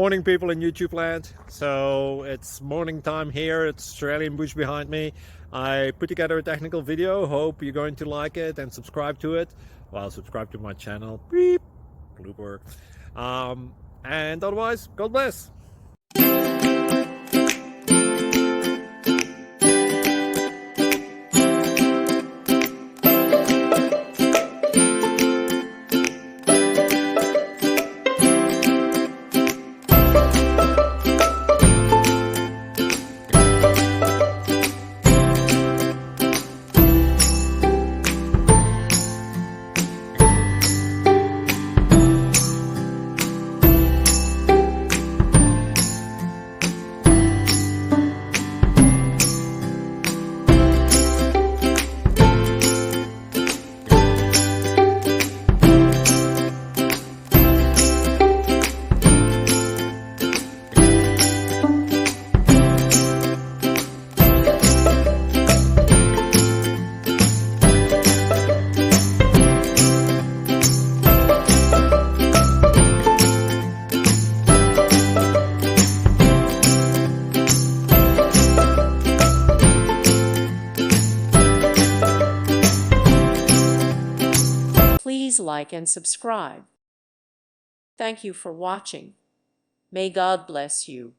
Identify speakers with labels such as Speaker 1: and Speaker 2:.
Speaker 1: Morning, people in YouTube land. So it's morning time here. It's Australian bush behind me. I put together a technical video. Hope you're going to like it and subscribe to it. Well, subscribe to my channel. Beep. Blooper. And otherwise, God bless.
Speaker 2: Please like and subscribe. Thank you for watching. May God bless you.